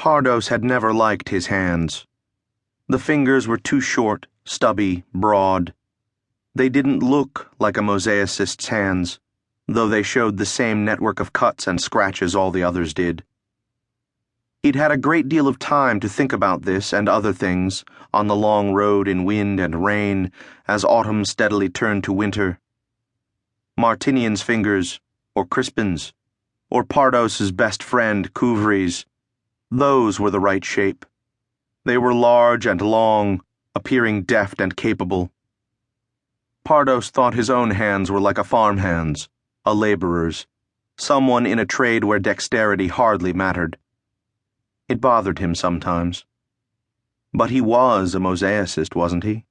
Pardos had never liked his hands. The fingers were too short, stubby, broad. They didn't look like a mosaicist's hands, though they showed the same network of cuts and scratches all the others did. He'd had a great deal of time to think about this and other things on the long road in wind and rain as autumn steadily turned to winter. Martinian's fingers, or Crispin's, or Pardos's best friend Couvrie's, those were the right shape. They were large and long, appearing deft and capable. Pardos thought his own hands were like a farmhand's, a laborer's, someone in a trade where dexterity hardly mattered. It bothered him sometimes. But he was a mosaicist, wasn't he?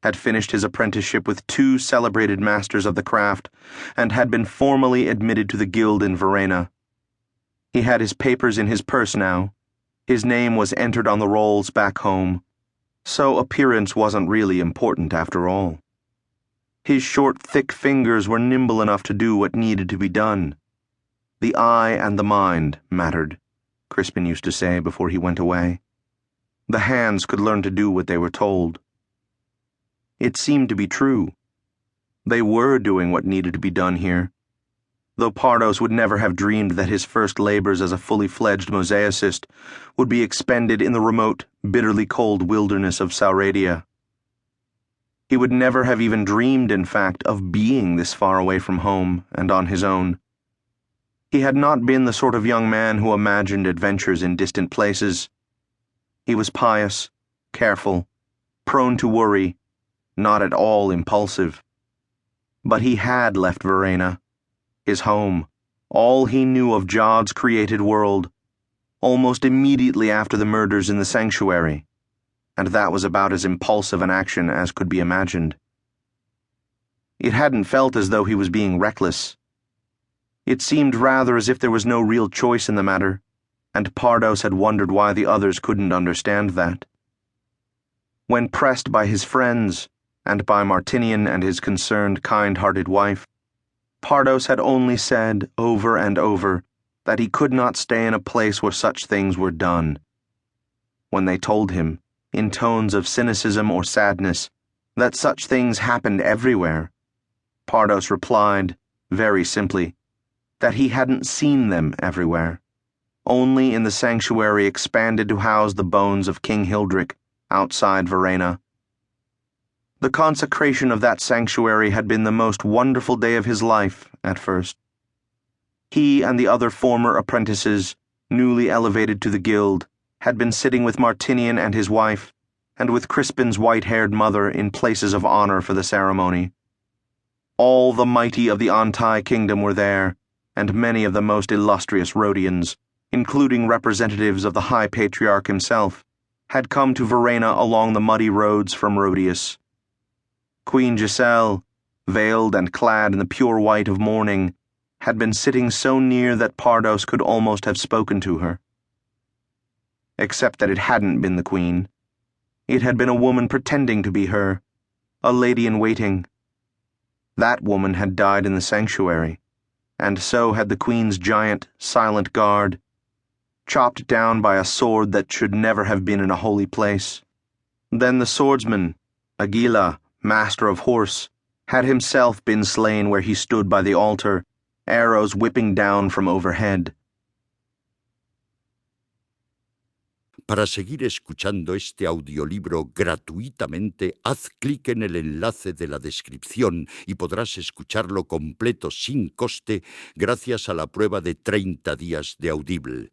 Had finished his apprenticeship with 2 celebrated masters of the craft, and had been formally admitted to the guild in Verena. He had his papers in his purse now. His name was entered on the rolls back home, so appearance wasn't really important after all. His short, thick fingers were nimble enough to do what needed to be done. The eye and the mind mattered, Crispin used to say before he went away. The hands could learn to do what they were told. It seemed to be true. They were doing what needed to be done here, though Pardos would never have dreamed that his first labors as a fully fledged mosaicist would be expended in the remote, bitterly cold wilderness of Sauradia. He would never have even dreamed, in fact, of being this far away from home and on his own. He had not been the sort of young man who imagined adventures in distant places. He was pious, careful, prone to worry, not at all impulsive. But he had left Verena, his home, all he knew of Jod's created world, almost immediately after the murders in the sanctuary, and that was about as impulsive an action as could be imagined. It hadn't felt as though he was being reckless. It seemed rather as if there was no real choice in the matter, and Pardos had wondered why the others couldn't understand that. When pressed by his friends, and by Martinian and his concerned, kind-hearted wife, Pardos had only said, over and over, that he could not stay in a place where such things were done. When they told him, in tones of cynicism or sadness, that such things happened everywhere, Pardos replied, very simply, that he hadn't seen them everywhere, only in the sanctuary expanded to house the bones of King Hildrick, outside Verena. The consecration of that sanctuary had been the most wonderful day of his life, at first. He and the other former apprentices, newly elevated to the guild, had been sitting with Martinian and his wife, and with Crispin's white-haired mother in places of honor for the ceremony. All the mighty of the Antai kingdom were there, and many of the most illustrious Rhodians, including representatives of the High Patriarch himself, had come to Verena along the muddy roads from Rhodius. Queen Giselle, veiled and clad in the pure white of mourning, had been sitting so near that Pardos could almost have spoken to her. Except that it hadn't been the queen. It had been a woman pretending to be her, a lady-in-waiting. That woman had died in the sanctuary, and so had the queen's giant, silent guard, chopped down by a sword that should never have been in a holy place. Then the swordsman, Aguila, master of horse, had himself been slain where he stood by the altar, arrows whipping down from overhead. Para seguir escuchando este audiolibro gratuitamente, haz clic en el enlace de la descripción y podrás escucharlo completo sin coste gracias a la prueba de 30 días de Audible.